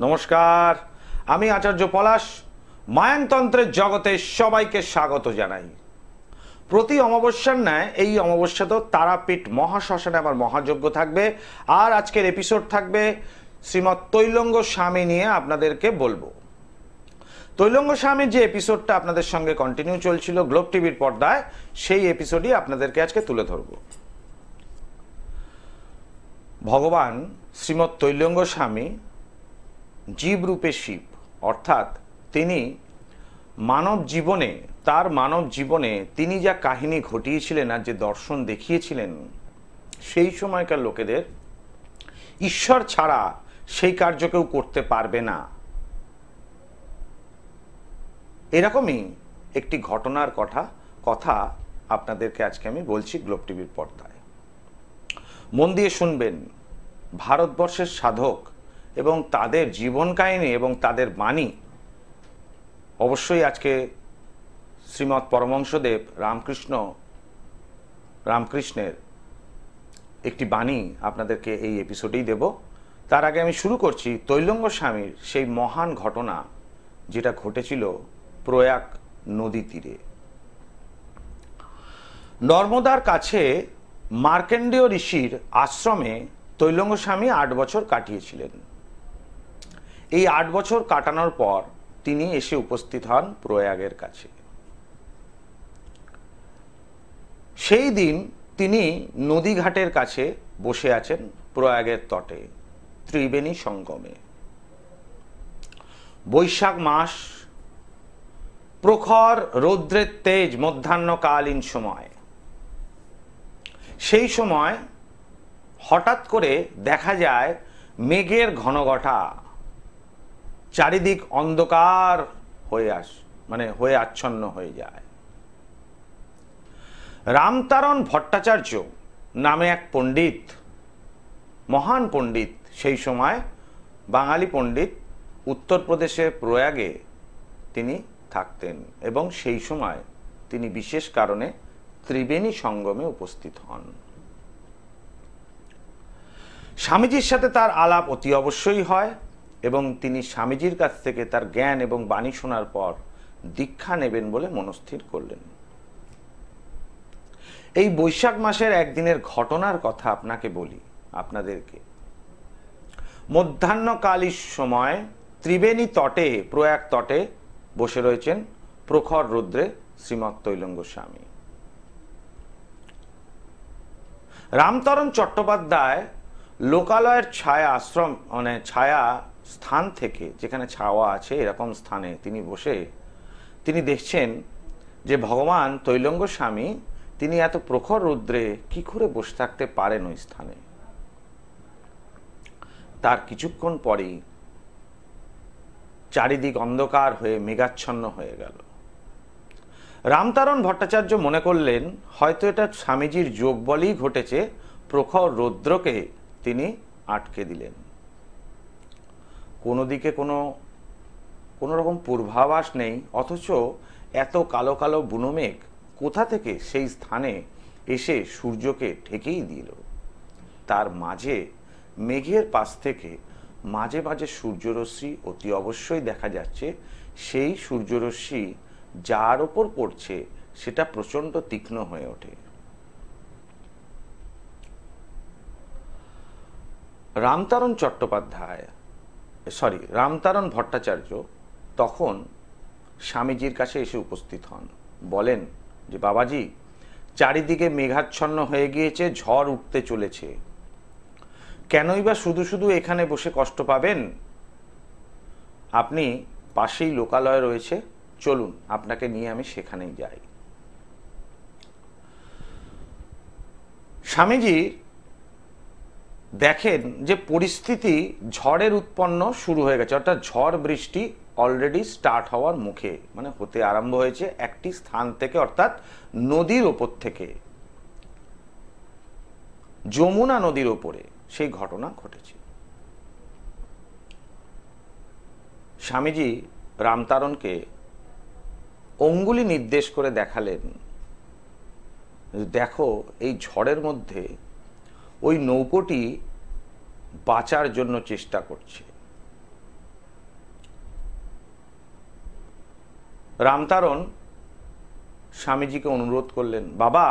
নমস্কার, আমি আচার্য পলাশ মায়ানতন্ত্রের জগতে সবাইকে স্বাগত জানাই। প্রতি অমাবস্যার ন্যায় এই অমাবস্যাতেও তারাপীঠ মহাশ্মশানে আমার মহাযজ্ঞ থাকবে। আর আজকের এপিসোড থাকবে শ্রীমৎ তৈলঙ্গ স্বামী নিয়ে আপনাদেরকে বলবো। তৈলঙ্গ স্বামীর যে এপিসোডটা আপনাদের সঙ্গে কন্টিনিউ চলছিল গ্লোব টিভির পর্দায়, সেই এপিসোডই আপনাদেরকে আজকে তুলে ধরব। ভগবান শ্রীমৎ তৈলঙ্গ স্বামী জীবরূপে শিব, অর্থাৎ তিনি তার মানব জীবনে তিনি যা কাহিনী ঘটিয়েছিলেন আর যে দর্শন দেখিয়েছিলেন, সেই সময়কার লোকেদের ঈশ্বর ছাড়া সেই কার্য কেউ করতে পারবে না, এরকমই একটি ঘটনার কথা আপনাদেরকে আজকে আমি বলছি গ্লোব টিভির পর্দায়। মন দিয়ে শুনবেন। ভারতবর্ষের সাধক এবং তাদের জীবন কাহিনী এবং তাদের বাণী, অবশ্যই আজকে শ্রীমৎ পরমহংসদেব রামকৃষ্ণের একটি বাণী আপনাদেরকে এই এপিসোডেই দেব। তার আগে আমি শুরু করছি তৈলঙ্গ স্বামীর সেই মহান ঘটনা যেটা ঘটেছিল প্রয়াগ নদী তীরে। নর্মদার কাছে মার্কেন্ডেয় ঋষির আশ্রমে তৈলঙ্গ স্বামী 8 বছর কাটিয়েছিলেন। এই 8 বছর কাটানোর পর তিনি এসে উপস্থিত হন প্রয়াগের কাছে। সেই দিন তিনি নদীঘাটের কাছে বসে আছেন প্রয়াগের তটে, ত্রিবেণী সঙ্গমে। বৈশাখ মাস, প্রখর রৌদ্রের তেজ, মধ্যাহ্নকালীন সময়। সেই সময় হঠাৎ করে দেখা যায় মেঘের ঘনঘটা, চারিদিক অন্ধকার হয়ে আচ্ছন্ন হয়ে যায়। রামতারণ ভট্টাচার্য নামে এক পণ্ডিত, মহান পণ্ডিত, সেই সময় বাঙালি পণ্ডিত, উত্তরপ্রদেশের প্রয়াগে তিনি থাকতেন এবং সেই সময় তিনি বিশেষ কারণে ত্রিবেণী সঙ্গমে উপস্থিত হন। স্বামীজির সাথে তার আলাপ অতি অবশ্যই হয় এবং তিনি স্বামীজির কাছ থেকে তার জ্ঞান এবং বাণী শোনার পর দীক্ষা নেবেন বলে মনস্থির করলেন। এই বৈশাখ মাসের একদিনের ঘটনার কথা আপনাদেরকে। মধ্যাহ্নকালীন সময় ত্রিবেণী তটে, প্রয়াগ তটে বসে রয়েছেন প্রখর রৌদ্রে শ্রীমৎ তৈলঙ্গ স্বামী। রামতরণ চট্টোপাধ্যায় লোকালয়ের ছায়া স্থান থেকে, যেখানে ছাওয়া আছে এরকম স্থানে তিনি বসে তিনি দেখছেন যে ভগবান তৈলঙ্গ স্বামী তিনি এত প্রখর রৌদ্রে কি করে বসে থাকতে পারেন ওই স্থানে। তার কিছুক্ষণ পরেই চারিদিক অন্ধকার হয়ে মেঘাচ্ছন্ন হয়ে গেল। রামতারণ ভট্টাচার্য মনে করলেন হয়তো এটা স্বামীজির যোগ বলেই ঘটেছে, প্রখর রৌদ্রকে তিনি আটকে দিলেন। কোনো দিকে কোনো রকম পূর্বাভাস নেই, অথচ এত কালো কালো বুনো মেঘ কোথা থেকে সেই স্থানে এসে সূর্যকে ঢেকেই দিল। তার মাঝে মেঘের পাশ থেকে মাঝে মাঝে সূর্যরশ্মি অতি অবশ্যই দেখা যাচ্ছে। সেই সূর্যরশ্মি যার ওপর পড়ছে সেটা প্রচণ্ড তীক্ষ্ণ হয়ে ওঠে। রামতারণ ভট্টাচার্য তখন স্বামীজির কাছে এসে উপস্থিত হন। বলেন যে বাবাজি, চারিদিকে মেঘাচ্ছন্ন হয়ে গিয়েছে, ঝড় উঠতে চলেছে, কেনই বা শুধু শুধু এখানে বসে কষ্ট পাবেন? আপনি পাশেই লোকালয় রয়েছে, চলুন আপনাকে নিয়ে আমি সেখানেই যাই। স্বামীজি দেখেন যে পরিস্থিতি ঝড়ের উৎপন্ন শুরু হয়ে গেছে, অর্থাৎ ঝড় বৃষ্টি অলরেডি স্টার্ট হওয়ার মুখে, হতে আরম্ভ হয়েছে একটি স্থান থেকে, অর্থাৎ নদীর ওপর থেকে, যমুনা নদীর ওপরে সেই ঘটনা ঘটেছে। স্বামীজি রামতারণকে অঙ্গুলি নির্দেশ করে দেখালেন, দেখো এই ঝড়ের মধ্যে ওই নৌকোটি বাঁচার জন্য চেষ্টা করছে। রামতারণ স্বামীজিকে অনুরোধ করলেন, বাবা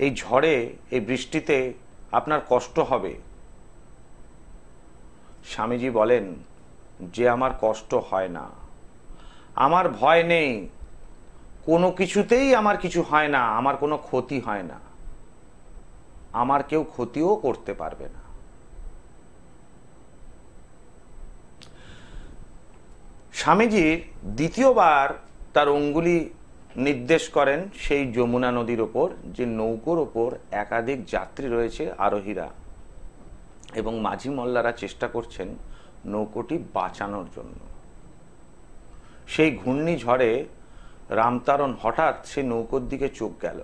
এই ঝড়ে এই বৃষ্টিতে আপনার কষ্ট হবে। স্বামীজি বলেন যে আমার কষ্ট হয় না, আমার ভয় নেই, কোনো কিছুতেই আমার কিছু হয় না, আমার কোনো ক্ষতি হয় না, আমার কেউ ক্ষতিও করতে পারবে না। স্বামীজির দ্বিতীয়বার তার অঙ্গুলি নির্দেশ করেন সেই যমুনা নদীর ওপর, যে নৌকোর ওপর একাধিক যাত্রী রয়েছে, আরোহীরা, এবং মাঝি মোল্লারা চেষ্টা করছেন নৌকোটি বাঁচানোর জন্য। সেই ঘূর্ণিঝড়ে রামতারণ হঠাৎ সেই নৌকোর দিকে চোখ গেল।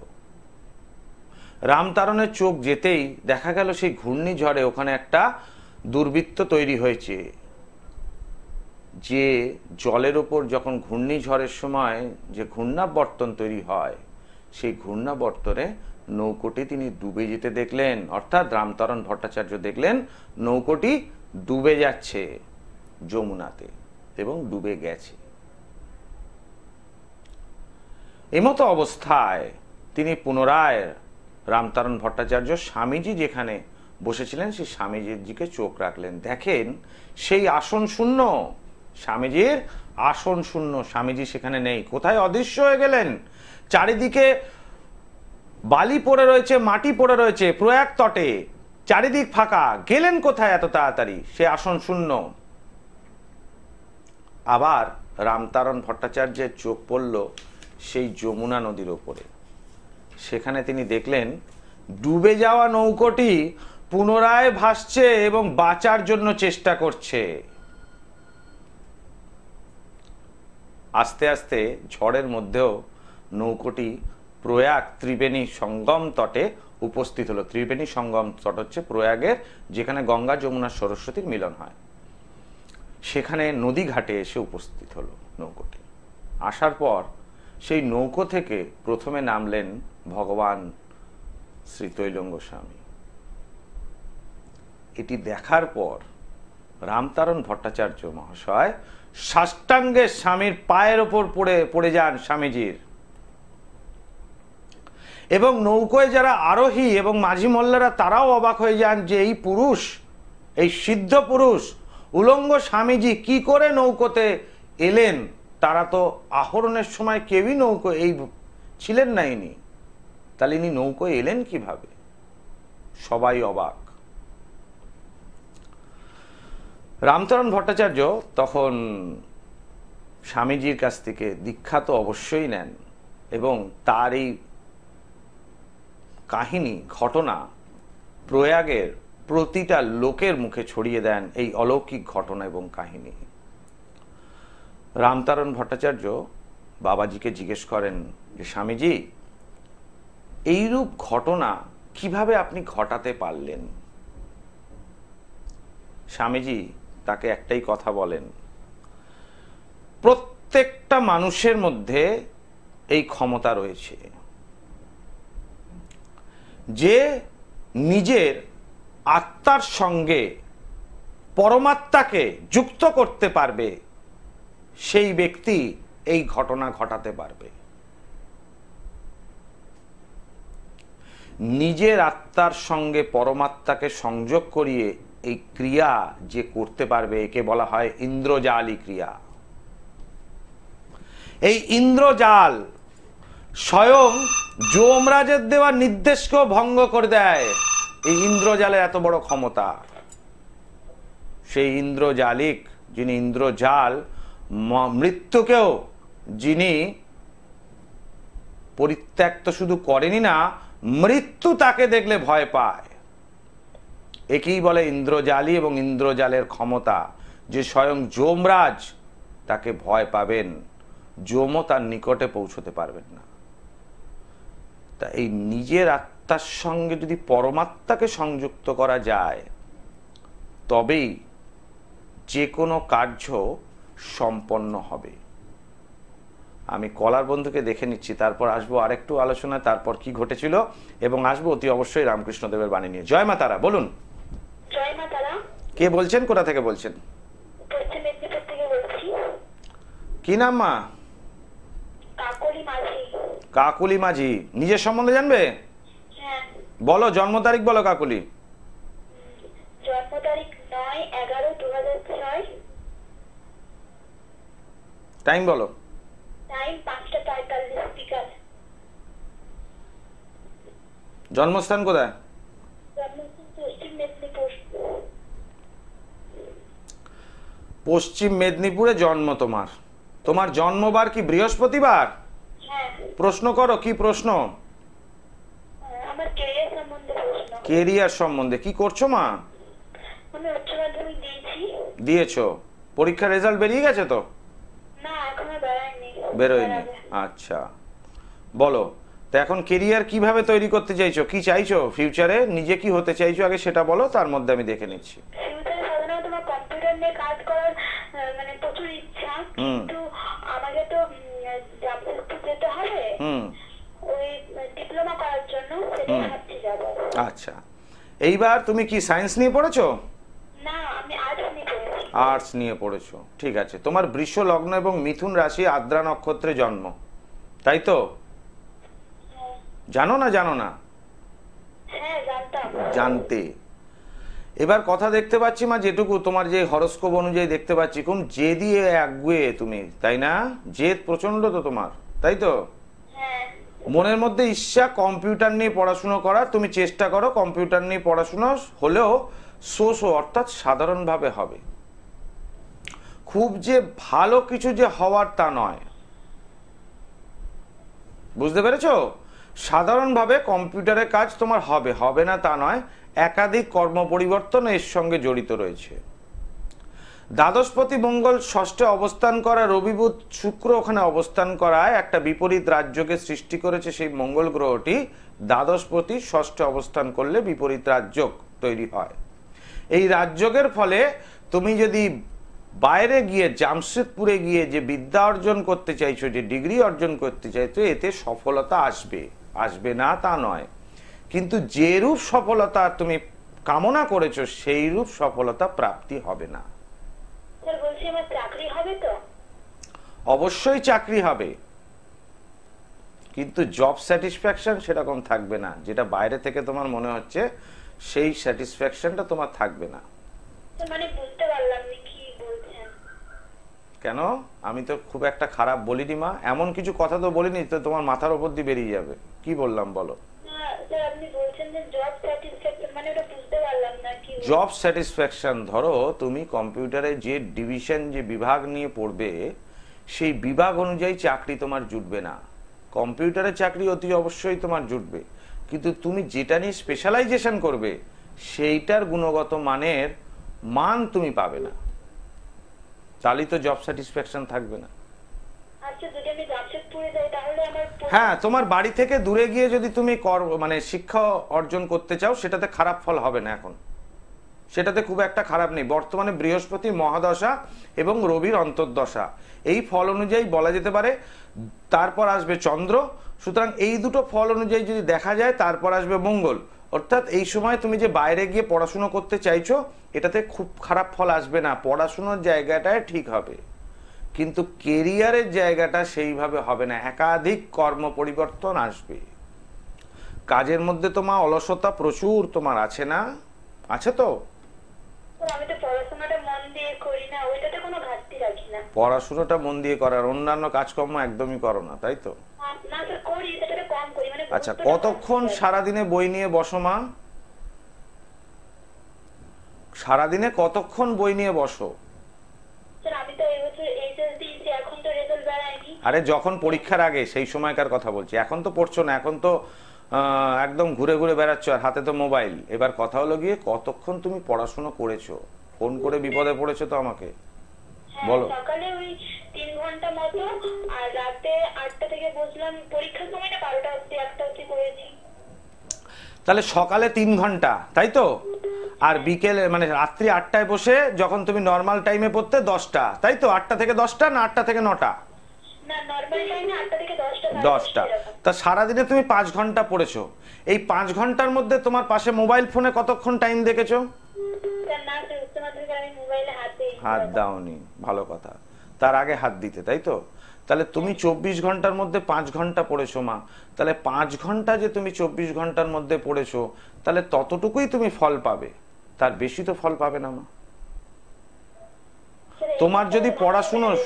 রামতারণের চোখ যেতেই দেখা গেল সেই ঘূর্ণিঝড়ে ওখানে একটা দুর্বৃত্ত তৈরি হয়েছে, যে জলের ওপর যখন ঘূর্ণিঝড়ের সময় যে ঘূর্ণাবর্তন তৈরি হয়, সেই ঘূর্ণাবর্তনে নৌকোটি তিনি ডুবে যেতে দেখলেন। অর্থাৎ রামতারণ ভট্টাচার্য দেখলেন নৌকোটি ডুবে যাচ্ছে যমুনাতে এবং ডুবে গেছে। এমতো অবস্থায় তিনি পুনরায় রামতারণ ভট্টাচার্য স্বামীজি যেখানে বসেছিলেন সেই স্বামীজির দিকে চোখ রাখলেন। দেখেন সেই আসন শূন্য, স্বামীজির আসন শূন্য, স্বামীজি সেখানে নেই। কোথায় অদৃশ্য হয়ে গেলেন? চারিদিকে বালি পড়ে রয়েছে, মাটি পড়ে রয়েছে প্রয়াগ তটে, চারিদিক ফাঁকা, গেলেন কোথায় এত তাড়াতাড়ি? সে আসন শূন্য। আবার রামতারণ ভট্টাচার্যের চোখ পড়ল সেই যমুনা নদীর ওপরে। সেখানে তিনি দেখলেন ডুবে যাওয়া নৌকোটি পুনরায় ভাসছে এবং বাঁচার জন্য চেষ্টা করছে। আস্তে আস্তে ঝড়ের মধ্যেও নৌকোটি প্রয়াগ ত্রিবেণী সঙ্গম তটে উপস্থিত হলো। ত্রিবেণী সঙ্গম তট হচ্ছে প্রয়াগের, যেখানে গঙ্গা যমুনা সরস্বতীর মিলন হয়। সেখানে নদী ঘাটে এসে উপস্থিত হলো নৌকোটি। আসার পর সেই নৌকো থেকে প্রথমে নামলেন ভগবান শ্রী তৈলঙ্গ স্বামী। এটি দেখার পর রামতারণ ভট্টাচার্য মহাশয় সাষ্টাঙ্গে স্বামীর পায়ের ওপর পড়ে যান স্বামীজির। এবং নৌকোয় যারা আরোহী এবং মাঝি মোল্লারা তারাও অবাক হয়ে যান যে এই পুরুষ, এই সিদ্ধ পুরুষ উলঙ্গ স্বামীজি কি করে নৌকোতে এলেন? তারা তো আহরণের সময় কেউই নৌকো এই ছিলেন না, ইনি তাহলে ইনি নৌকোয় এলেন কিভাবে? সবাই অবাক। রামতারণ ভট্টাচার্য তখন স্বামীজির কাছ থেকে দীক্ষা তো অবশ্যই নেন এবং তার এই কাহিনী, ঘটনা প্রয়াগের প্রতিটা লোকের মুখে ছড়িয়ে দেন এই অলৌকিক ঘটনা এবং কাহিনী। রামতারণ ভট্টাচার্য বাবাজিকে জিজ্ঞেস করেন যে স্বামীজি, এইরূপ ঘটনা কিভাবে আপনি ঘটাতে পারলেন? স্বামীজি তাকে একটাই কথা বলেন, প্রত্যেকটা মানুষের মধ্যে এই ক্ষমতা রয়েছে যে নিজের আত্মার সঙ্গে পরমাত্মাকে যুক্ত করতে পারবে, সেই ব্যক্তি এই ঘটনা ঘটাতে পারবে। নিজের আত্মার সঙ্গে পরমাত্মাকে সংযোগ করিয়ে এই ক্রিয়া যে করতে পারবে, একে বলা হয় ইন্দ্রজালী ক্রিয়া। এই ইন্দ্রজাল স্বয়ং যমরাজের দেওয়া নির্দেশকেও ভঙ্গ করে দেয়। এই ইন্দ্রজালের এত বড় ক্ষমতা। সেই ইন্দ্রজালিক যিনি ইন্দ্রজাল, মৃত্যুকেও যিনি পরিত্যক্ত শুধু করেনি না, মৃত্যু তাকে দেখলে ভয় পায়। একেই বলে ইন্দ্রজালী এবং ইন্দ্রজালের ক্ষমতা, যে স্বয়ং যমরাজ তাকে ভয় পাবেন, যমও তার নিকটে পৌঁছতে পারবেন না। তা এই নিজের আত্মার সঙ্গে যদি পরমাত্মাকে সংযুক্ত করা যায়, তবেই যে কোনো কার্য সম্পন্ন হবে। আমি কলার বন্ধুকে দেখে নিচ্ছি, তারপর আসবো আরেকটু আলোচনায়, তারপর কি ঘটেছিল, এবং আসবো অতি অবশ্যই রামকৃষ্ণদেবের বাণী নিয়ে। জয় মা তারা। বলুন, জয় মা তারা। কে বলছেন, কোথা থেকে বলছেন? পশ্চিম মেদিনীপুর থেকে বলছি। কি নাম মা? কাকুলি মাঝি, নিজের সম্বন্ধে জানবে? হ্যাঁ। বলো, জন্ম তারিখ বলো কাকুলি। জন্ম তারিখ 9/11/2006। টাইম বলো। টাইম 5:43 বিকাল। জন্মস্থান কোথায়? জন্মস্থান পশ্চিম মেদিনীপুর। পশ্চিম মেদিনীপুরে জন্ম তোমার। তোমার জন্মবার কি বৃহস্পতিবার? হ্যাঁ। প্রশ্ন করো, কি প্রশ্ন? আমার ক্যারিয়ার সম্বন্ধে প্রশ্ন। কেরিয়ার সম্বন্ধে। কি করছো মা? আমি উচ্চ মাধ্যমিক দিয়েছি। দিয়েছো? পরীক্ষার রেজাল্ট বেরিয়ে গেছে তো? না, এখনো বেরোয়নি। বেরোয়নি। আচ্ছা, বলো তো এখন কেরিয়ার কিভাবে তৈরি করতে চাইছো, কি চাইছো ফিউচারে, নিজে কি হতে চাইছো আগে সেটা বলো, তার মধ্যে আমি দেখে নিচ্ছি। ফিউচারে সাধারণত আমার কম্পিউটার নিয়ে কাজ করার মানে প্রচুর ইচ্ছা, কিন্তু আমাকে তো জামশেদপুর যেতে হবে ওই ডিপ্লোমা করার জন্য, সেটাই ভাবছি যাবো। আচ্ছা, এইবার তুমি কি সায়েন্স নিয়ে পড়েছো? না, আমি আর্টস নিয়ে পড়েছি। আর্টস নিয়ে পড়েছো, ঠিক আছে। তোমার বৃষ লগ্ন এবং মিথুন রাশি আদ্রা নক্ষত্রে জন্ম, তাই তো? জানো না জানো না? হ্যাঁ, জানতাম। জানতে। এবার কথা দেখতে পাচ্ছি মা, যেটুকু তোমার যে হরস্কোপ অনুযায়ী দেখতে পাচ্ছি, কোন জেদি একগুয়ে তুমি, তাই না? জেদ প্রচন্ড তো তোমার, তাই তো? হ্যাঁ। মনের মধ্যে ইচ্ছা কম্পিউটার নিয়ে পড়াশুনো করা, তুমি চেষ্টা করো কম্পিউটার নিয়ে পড়াশুনো হলেও অর্থাৎ সাধারণভাবে হবে। খুব যে ভালো কিছু যে হওয়ার তা নয়, বুঝতে পেরেছো? সাধারণভাবে কম্পিউটারের কাজ তোমার হবে, হবে না তা নয়, একাধিক কর্ম পরিবর্তন এর সঙ্গে জড়িত রয়েছে। দ্বাদশপতি মঙ্গল ষষ্ঠে অবস্থান করা, রবি বুধ শুক্র ওখানে অবস্থান করায় একটা বিপরীত রাজযোগের সৃষ্টি করেছে। সেই মঙ্গল গ্রহটি দ্বাদশপতি ষষ্ঠে অবস্থান করলে বিপরীত রাজযোগ তৈরি হয়। এই রাজযোগের ফলে তুমি যদি বাইরে গিয়ে জামশেদপুরে গিয়ে যে বিদ্যা অর্জন করতে চাইছো, যে ডিগ্রি অর্জন করতে চাইছো, এতে সফলতা আসবে, আসবে না তা নয়, কিন্তু যে রূপ সফলতা তুমি কামনা করেছো সেই রূপ সফলতা প্রাপ্তি হবে না। স্যার বলছি, আমার চাকরি হবে তো? অবশ্যই চাকরি হবে, কিন্তু জব স্যাটিসফ্যাকশন সেরকম থাকবে না, যেটা বাইরে থেকে তোমার মনে হচ্ছে সেই স্যাটিসফ্যাকশনটা তোমার থাকবে না। মানে বুঝতে পারলাম না কি বলছেন। কেন? আমি তো খুব একটা খারাপ বলিনি মা, এমন কিছু কথা তো বলিনি তো তোমার মাথার উপর দিয়ে বেরিয়ে যাবে। কি বললাম বলো? আপনি বলছেন যে জব স্যাটিসফ্যাকশন, মানে ওটা বুঝতে পারলাম না কি। জব স্যাটিসফ্যাকশন, ধরো তুমি কম্পিউটারে যে ডিভিশন, যে বিভাগ নিয়ে পড়বে, সেই বিভাগ অনুযায়ী চাকরি তোমার জুটবে না। কম্পিউটারে চাকরি অতি অবশ্যই তোমার জুটবে, কিন্তু তুমি যেটা নিয়ে স্পেশালাইজেশন করবে সেইটার গুণগত মানের মান তুমি পাবে না, তাহলে তো জব স্যাটিসফ্যাকশন থাকবে না। আচ্ছা, যদি আমি জামশেদপুরে যাই তাহলে আমার হ্যাঁ, তোমার বাড়ি থেকে দূরে গিয়ে যদি তুমি মানে শিক্ষা অর্জন করতে চাও, সেটাতে খারাপ ফল হবে না এখন, সেটাতে খুব একটা খারাপ নেই। বর্তমানে বৃহস্পতি মহাদশা এবং রবির অন্তর্দশা, এই ফল অনুযায়ী বলা যেতে পারে। তারপর আসবে চন্দ্র, সুতরাং এই দুটো ফল অনুযায়ী যদি দেখা যায়, তারপর আসবে মঙ্গল। অর্থাৎ এই সময় তুমি যে বাইরে গিয়ে পড়াশুনো করতে চাইছো, এটাতে খুব খারাপ ফল আসবে না, পড়াশুনোর জায়গাটায় ঠিক হবে, কিন্তু কেরিয়ারের জায়গাটা সেইভাবে হবে না, একাধিক কর্ম পরিবর্তন আসবে। কাজের মধ্যে তোমার অলসতা প্রচুর তোমার আছে না? আছে তো? আমি তো পড়াশোনাটা মন দিয়ে করি না, ওইটাতে কোনো ঘাটতি রাখি না। পড়াশোনাটা মন দিয়ে করার, অন্যান্য কাজকর্ম একদমই করো না, তাই তো? না স্যার, করি, সেটাতে কম করি। মানে আচ্ছা, কতক্ষণ সারাদিনে বই নিয়ে বসো মা? সারাদিনে কতক্ষণ বই নিয়ে বসো? স্যার আমি তো এই বছর এইচএস দিয়েছি, এখন তো রেজাল্ট বেরায়নি। আরে যখন পরীক্ষার আগে সেই সময়কার কথা বলছি, এখন তো পড়ছো না, এখন তো একদম ঘুরে ঘুরে বেড়াচ্ছ আর হাতে তো মোবাইল। এবার কথা হলো গিয়ে কতক্ষণ তুমি পড়াশোনা করেছো, ফোন করে বিপদে পড়েছো তো আমাকে বলো। সকালে ওই 3 ঘন্টা মতো, আর রাতে 8টা থেকে বসলাম, পরীক্ষার সময়টা 12টা অবধি, 1টা অবধি করেছি। তাহলে সকালে 3 ঘন্টা, তাই তো? আর বিকেলে মানে রাত্রি 8টায় বসে যখন তুমি নর্মাল টাইমে পড়তে 10টা, তাই তো? 8টা থেকে 10টা না 8টা থেকে 9টা? না, নরমাল টাইমে 8টা থেকে 10টা। 10টা। তা সারাদিনে তুমি 5 ঘন্টা পড়েছো, এই 5 ঘন্টার মধ্যে তোমার পাশে মোবাইল ফোনে কতক্ষণ টাইম দেখেছো? স্যার না, উচ্চ মাধ্যমিকে আমি মোবাইলে হাত দাওনি, ভালো কথা। তার আগে হাত দিতে, তাই তো? তাহলে তুমি 24 ঘন্টার মধ্যে 5 ঘন্টা পড়েছো মা, তাহলে 5 ঘন্টা যে তুমি 24 ঘন্টার মধ্যে পড়েছো, তাহলে ততটুকুই তুমি ফল পাবে, তার বেশি তো ফল পাবে না মা। তোমার যদি পড়াশুনোর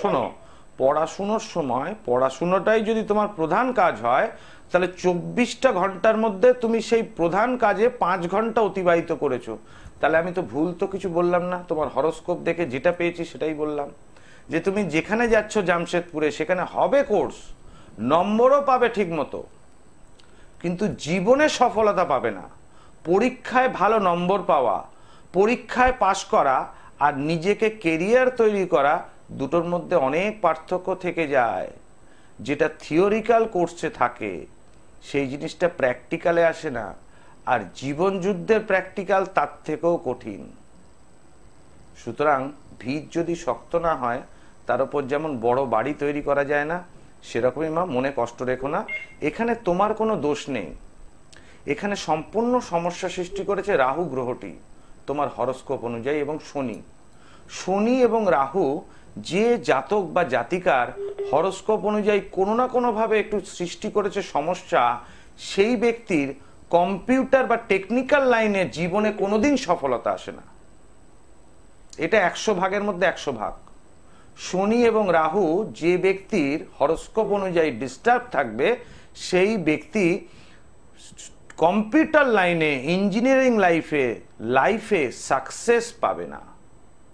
সময় পড়াশুনোটাই যদি তোমার প্রধান কাজ হয়, তাহলে 24টা ঘন্টার মধ্যে তুমি সেই প্রধান কাজে 5 ঘন্টা অতিবাহিত করেছো, তাহলে আমি তো ভুল তো কিছু বললাম না। তোমার হরোস্কোপ দেখে যেটা পেয়েছি সেটাই বললাম, যে তুমি যেখানে যাচ্ছ জামশেদপুরে সেখানে হবে কোর্স, নম্বরও পাবে ঠিক মতো, কিন্তু জীবনে সফলতা পাবে না। পরীক্ষায় ভালো নম্বর পাওয়া, পরীক্ষায় পাশ করা আর নিজেকে কেরিয়ার তৈরি করা, দুটোর মধ্যে অনেক পার্থক্য থেকে যায়। যেটা থিওরিক্যাল কোর্সে থাকে সেই জিনিসটা প্র্যাকটিক্যালে আসে না, আর জীবন যুদ্ধের প্র্যাকটিক্যাল তার থেকেও কঠিন। সুতরাং ভিত যদি শক্ত না হয়, তার উপর যেমন বড় বাড়ি তৈরি করা যায় না, সেরকমই মা মনে কষ্ট রেখো না। এখানে তোমার কোনো দোষ নেই, এখানে সম্পূর্ণ সমস্যা সৃষ্টি করেছে রাহু গ্রহটি তোমার হরোস্কোপ অনুযায়ী, এবং শনি এবং রাহু যে জাতক বা জাতিকার হরোস্কোপ অনুযায়ী কোনো না কোনোভাবে একটু সৃষ্টি করেছে সমস্যা, সেই ব্যক্তির কম্পিউটার বা টেকনিক্যাল লাইনে জীবনে কোনোদিন সফলতা আসে না। এটা 100 ভাগের মধ্যে 100 ভাগ। শনি এবং রাহু যে ব্যক্তির হরোস্কোপ অনুযায়ী ডিস্টার্ব থাকবে, সেই ব্যক্তি কম্পিউটার লাইনে, ইঞ্জিনিয়ারিং লাইফে সাকসেস পাবে না।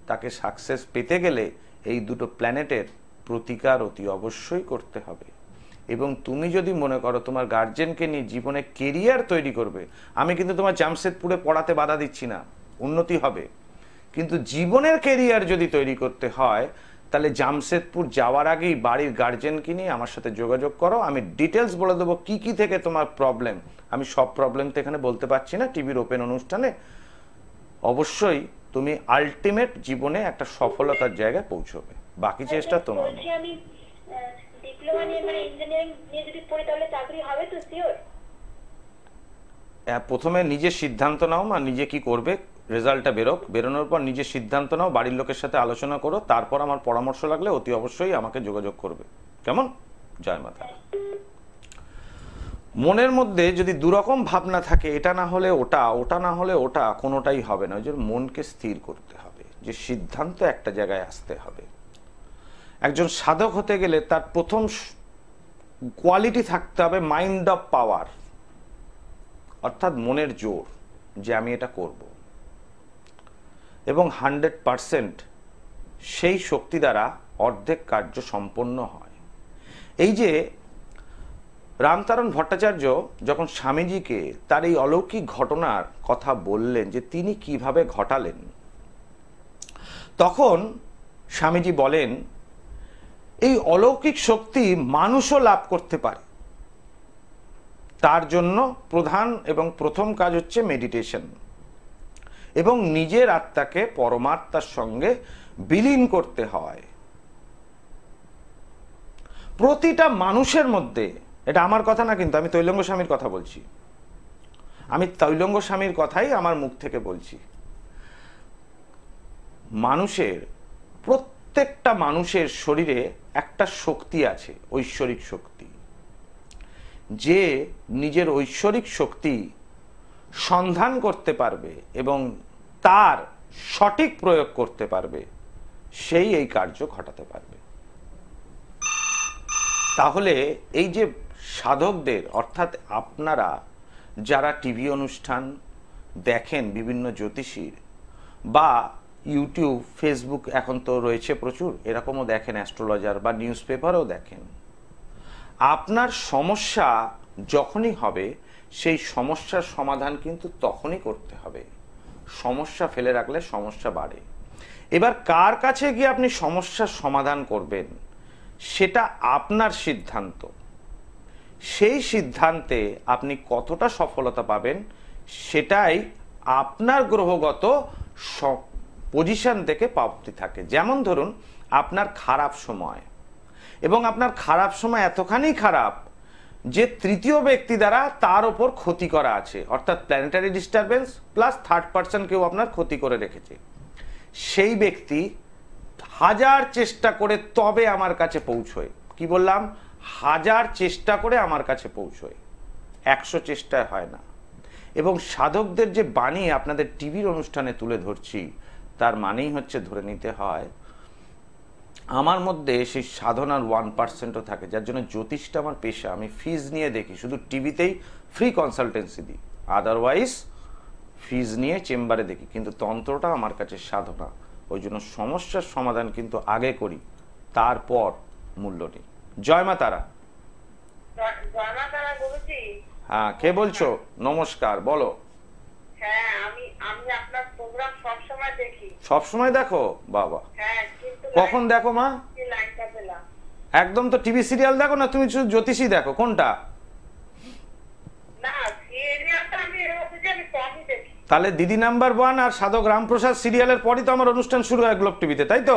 তাকে সাকসেস পেতে গেলে এই দুটো প্ল্যানেটের প্রতিকার অতি অবশ্যই করতে হবে। এবং তুমি যদি মনে করো তোমার গার্জেনকে নিয়ে জীবনে কেরিয়ার তৈরি করবে, আমি কিন্তু তোমার জামশেদপুরে পড়াতে বাধা দিচ্ছি না, উন্নতি হবে, কিন্তু জীবনের কেরিয়ার যদি তৈরি করতে হয়, তাহলে জামশেদপুর যাওয়ার আগেই বাড়ির গার্জেনকে নিয়ে আমার সাথে যোগাযোগ করো। আমি ডিটেলস বলে দেবো কি কি থেকে তোমার প্রবলেম। আমি সব প্রবলেম তো এখানে বলতে পারছি না টিভির ওপেন অনুষ্ঠানে। অবশ্যই তুমি আলটিমেট জীবনে একটা সফলতার জায়গায় পৌঁছবে, বাকি চেষ্টা তোমার। আমি ডিপ্লোমা নিয়ে মানে ইঞ্জিনিয়ারিং নিয়ে যদি পড়ি তাহলে চাকরি হবে তো সিওর? প্রথমে নিজের সিদ্ধান্ত নাও মা, নিজে কি করবে, রেজাল্টটা বেরোনোর পর নিজের সিদ্ধান্ত নাও, বাড়ির লোকের সাথে আলোচনা করো, তারপর আমার পরামর্শ লাগলে অতি অবশ্যই আমাকে যোগাযোগ করবে, কেমন? জয় মাতা। মনের মধ্যে যদি দুরকম ভাবনা থাকে, এটা না হলে ওটা, ওটা না হলে ওটা, কোনোটাই হবে না। ওই জন্য মনকে স্থির করতে হবে, যে সিদ্ধান্ত একটা জায়গায় আসতে হবে। একজন সাধক হতে গেলে তার প্রথম কোয়ালিটি থাকতে হবে মাইন্ড অফ পাওয়ার, অর্থাৎ মনের জোর, যে আমি এটা করব, এবং 100% সেই শক্তি দ্বারা অর্ধেক কার্য সম্পন্ন হয়। এই যে রামতারণ ভট্টাচার্য যখন স্বামীজিকে তার এই অলৌকিক ঘটনার কথা বললেন, যে তিনি কিভাবে ঘটালেন, তখন স্বামীজি বলেন এই অলৌকিক শক্তি মানুষও লাভ করতে পারে। তার জন্য প্রধান এবং প্রথম কাজ হচ্ছে মেডিটেশন, এবং নিজের আত্মাকে পরমাত্মার সঙ্গে বিলীন করতে হয়। প্রতিটা মানুষের মধ্যে, এটা আমার কথা না কিন্তু, আমি তৈলঙ্গ স্বামীর কথা বলছি, আমি তৈলঙ্গ স্বামীর কথাই আমার মুখ থেকে বলছি। প্রত্যেকটা মানুষের শরীরে একটা শক্তি আছে, ঐশ্বরিক শক্তি। যে নিজের ঐশ্বরিক শক্তি সন্ধান করতে পারবে এবং তার সঠিক প্রয়োগ করতে পারবে, সেই এই কার্য ঘটাতে পারবে। তাহলে এই যে সাধকদের, অর্থাৎ আপনারা যারা টিভি অনুষ্ঠান দেখেন, বিভিন্ন জ্যোতিষীর, বা ইউটিউব, ফেসবুক এখন তো রয়েছে প্রচুর, এরকমও দেখেন, অ্যাস্ট্রোলজার বা নিউজ পেপারও দেখেন, আপনার সমস্যা যখনই হবে সেই সমস্যার সমাধান কিন্তু তখনই করতে হবে। সমস্যা ফেলে রাখলে সমস্যা বাড়ে। এবার কার কাছে গিয়ে আপনি সমস্যার সমাধান করবেন সেটা আপনার সিদ্ধান্ত। সেই সিদ্ধান্তে আপনি কতটা সফলতা পাবেন সেটাই আপনার গ্রহগত পজিশন থেকে প্রাপ্তি থাকে। যেমন ধরুন আপনার খারাপ সময়, এবং আপনার খারাপ সময় এতখানি খারাপ যে তৃতীয় ব্যক্তি দ্বারা তার ওপর ক্ষতি করা আছে, অর্থাৎ planetary disturbance plus third person কেউ আপনার ক্ষতি করে রেখেছে, সেই ব্যক্তি 1000 চেষ্টা করে তবে আমার কাছে পৌঁছয়। কি বললাম? 1000 চেষ্টা করে আমার কাছে পৌঁছয়, 100 চেষ্টায় হয় না। এবং সাধকদের যে বাণী আপনাদের টিভির অনুষ্ঠানে তুলে ধরছি, তার মানেই হচ্ছে ধরে নিতে হয় আমার মধ্যে সেই সাধনার 1%ও থাকে, যার জন্য জ্যোতিষটা আমার পেশা। আমি ফিজ নিয়ে দেখি, শুধু টিভিতেই ফ্রি কনসালটেন্সি দিই, আদারওয়াইজ ফিজ নিয়ে চেম্বারে দেখি। কিন্তু তন্ত্রটা আমার কাছে সাধনা, ওই জন্য সমস্যার সমাধান কিন্তু আগে করি, তারপর মূল্য নিই। জয় মা তারা। হ্যাঁ, কে বলছো? নমস্কার, বলো। হ্যাঁ, আমি আপনার প্রোগ্রাম সব সময় দেখি। সব সময় দেখো? বাবা, হ্যাঁ, কিন্তু কখন দেখো মা? লাইনটা পেলাম। একদম তো টিভি সিরিয়াল দেখো না, তুমি শুধু জ্যোতিষী দেখো, কোনটা? না, সিরিয়ালটা আমি কমই দেখি। তাহলে দিদি নাম্বার 1 আর সাধক রামপ্রসাদ সিরিয়ালের পরই তো আমার অনুষ্ঠান শুরু হয় গ্লোব টিভিতে, তাই তো?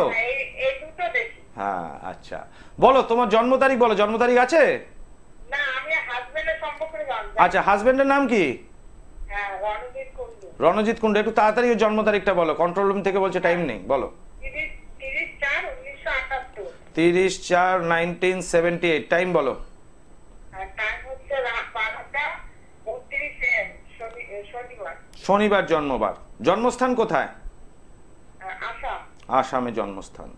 এই দুটো দেখি। হ্যাঁ, আচ্ছা, বলো তোমার জন্ম তারিখ, বলো। জন্ম তারিখ আছে? না, আমি হাজবেন্ডের সম্পর্কে জানতে। আচ্ছা, হাজবেন্ডের নাম কি? হ্যাঁ, রণজিৎ কুন্ডু। রণজিৎ কুন্ডু। একটু তাড়াতাড়ি ওর জন্ম তারিখটা বলো, কন্ট্রোল রুম থেকে বলছে, টাইম নেই, বলো। 30/4/1978। 30/4/1978, টাইম বলো। আর টাইম হচ্ছে রাত 12টা 32 AM, শনিবার। শনিবার জন্মবার। জন্মস্থান কোথায়? আসাম। আসামে জন্মস্থান।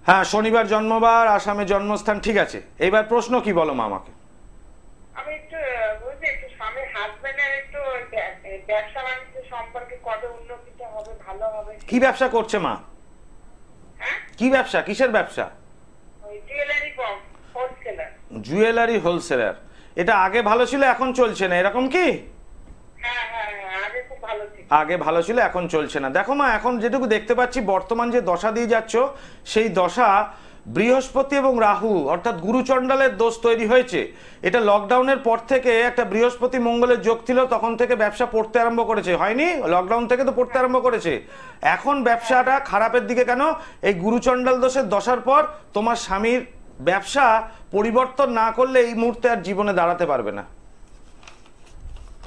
হ্যাঁ, শনিবার জন্মবার, আসামে জন্মস্থান, ঠিক আছে। এইবার প্রশ্ন কি বলো মা আমাকে? আমি একটু বুঝছি, একটু স্বামীর হাজবেন্ডের একটু ব্যবসা বাণিজ্য সম্পর্কে কত উন্নতিটা হবে, ভালো হবে। কি ব্যবসা করছে মা? হ্যাঁ, কি ব্যবসা? কিসের ব্যবসা? ওই জুয়েলারি হোলসেলার। Jewellery wholesaler. এটা আগে ভালো ছিল, এখন চলছে না, এরকম কি? হ্যাঁ হ্যাঁ হ্যাঁ, আগে খুব ভালো ছিল। আগে ভালো ছিল, এখন চলছে না। দেখো মা, এখন যেটুকু দেখতে পাচ্ছি বর্তমান যে দশা দিয়ে যাচ্ছ, সেই দশা বৃহস্পতি এবং রাহু অর্থাৎ গুরুচণ্ডালের দোষ তৈরি হয়েছে। এটা লকডাউনের পর থেকে একটা বৃহস্পতি মঙ্গলের যোগ ছিল, তখন থেকে ব্যবসা পড়তে আরম্ভ করেছে, হয়নি? লকডাউন থেকে তো পড়তে আরম্ভ করেছে। এখন ব্যবসাটা খারাপের দিকে কেন? এই গুরুচণ্ডাল দোষের দশার পর তোমার স্বামীর ব্যবসা পরিবর্তন না করলে এই মুহূর্তে আর জীবনে দাঁড়াতে পারবে না।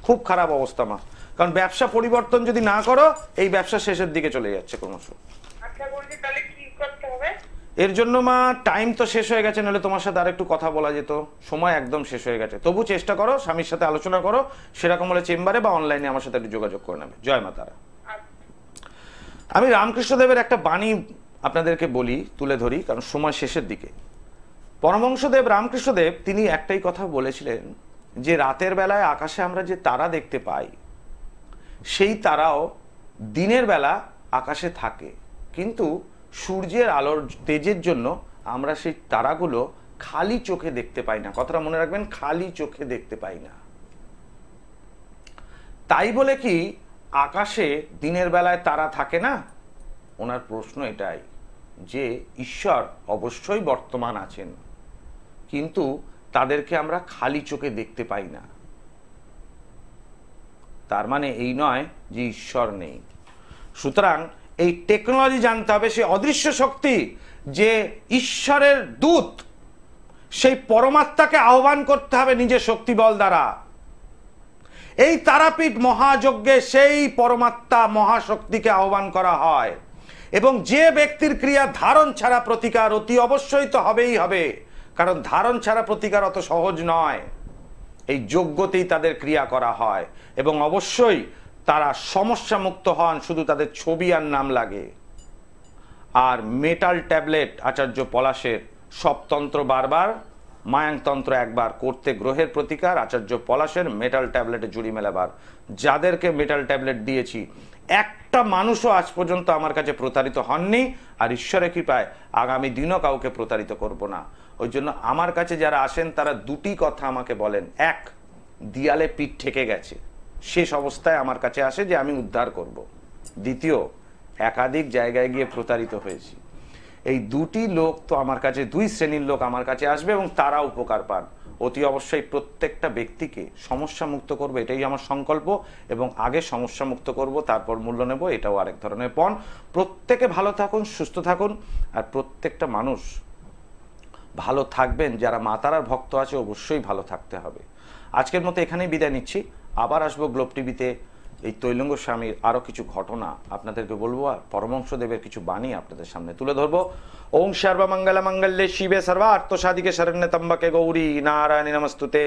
খুব খারাপ অবস্থা মা, কারণ ব্যবসা পরিবর্তন যদি না করো, এই ব্যবসা শেষের দিকে চলে যাচ্ছে ক্রমশ। আচ্ছা বলছি, তাহলে কি করতে হবে? এর জন্য মা, টাইম তো শেষ হয়ে গেছে, নাহলে তোমার সাথে আরেকটু কথা বলা যেত, সময় একদম শেষ হয়ে গেছে। তবু চেষ্টা করো, স্বামীর সাথে আলোচনা করো, সেরকম হলে চেম্বারে বা অনলাইনে আমার সাথে একটু যোগাযোগ করে নেবে। জয় মা তারা। আমি রামকৃষ্ণদেবের একটা বাণী আপনাদেরকে বলি, তুলে ধরি, কারণ সময় শেষের দিকে। পরমহংসদেব রামকৃষ্ণদেব তিনি একটাই কথা বলেছিলেন, যে রাতের বেলায় আকাশে আমরা যে তারা দেখতে পাই, সেই তারাও দিনের বেলা আকাশে থাকে, কিন্তু সূর্যের আলোর তেজের জন্য আমরা সেই তারাগুলো খালি চোখে দেখতে পাই না। কথাটা মনে রাখবেন, খালি চোখে দেখতে পাই না। তাই বলে কি আকাশে দিনের বেলায় তারা থাকে না? ওনার প্রশ্ন এটাই, যে ঈশ্বর অবশ্যই বর্তমান আছেন, কিন্তু তাদেরকে আমরা খালি চোখে দেখতে পাই না। তার মানে এই নয় যে ঈশ্বর নেই। সুতরাং এই টেকনোলজি জানতে হবে, সে অদৃশ্য শক্তি যে ঈশ্বরের দূত, সেই পরমাত্মাকে আহ্বান করতে হবে নিজের শক্তি বল দ্বারা। এই তারাপীঠ মহাযজ্ঞে সেই পরমাত্মা মহাশক্তিকে আহ্বান করা হয়, এবং যে ব্যক্তির ক্রিয়া ধারণ ছাড়া প্রতিকার অতি অবশ্যই তো হবেই হবে, কারণ ধারণ ছাড়া প্রতিকার অত সহজ নয়। এই যোগ্যতেই তাদের ক্রিয়া করা হয়, এবং অবশ্যই তারা সমস্যা মুক্ত হন, শুধু তাদের ছবি আর নাম লাগে। আর মেটাল ট্যাবলেট আচার্য পলাশের, সবতন্ত্র বারবার, মায়াংতন্ত্র একবার, করতে গ্রহের প্রতিকার আচার্য পলাশের, মেটাল ট্যাবলেটে জুড়ি মেলাবার। যাদেরকে মেটাল ট্যাবলেট দিয়েছি, একটা মানুষও আজ পর্যন্ত আমার কাছে প্রতারিত হননি, আর ঈশ্বরের কৃপায় আগামী দিনও কাউকে প্রতারিত করব না। ওই জন্য আমার কাছে যারা আসেন তারা দুটি কথা আমাকে বলেন। এক, দিয়ালে পিঠ ঠেকে গেছে, শেষ অবস্থায় আমার কাছে আসে যে আমি উদ্ধার করব। দ্বিতীয়, একাধিক জায়গায় গিয়ে প্রতারিত হয়েছি। এই দুটি লোক তো আমার কাছে, দুই শ্রেণীর লোক আমার কাছে আসবে এবং তারা উপকার পান। অতি অবশ্যই প্রত্যেকটা ব্যক্তিকে সমস্যা মুক্ত করবো, এটাই আমার সংকল্প, এবং আগে সমস্যা মুক্ত করব, তারপর মূল্য নেব, এটাও আরেক ধরনের পণ। প্রত্যেকে ভালো থাকুন, সুস্থ থাকুন, আর প্রত্যেকটা মানুষ ভালো থাকবেন। যারা মা তারার ভক্ত আছে অবশ্যই ভালো থাকতে হবে। আজকের মতো এখানেই বিদায় নিচ্ছি। আবার আসবো গ্লোব টিভিতে এই তৈলঙ্গ স্বামীর আরও কিছু ঘটনা আপনাদেরকে বলবো, আর পরমহংসদেবের কিছু বাণী আপনাদের সামনে তুলে ধরবো। ওং সর্বমঙ্গল মঙ্গলে শিবে সর্বার্থ সাধিকে শরণ্যে ত্র্যম্বকে গৌরী নারায়ণী নমস্তুতে।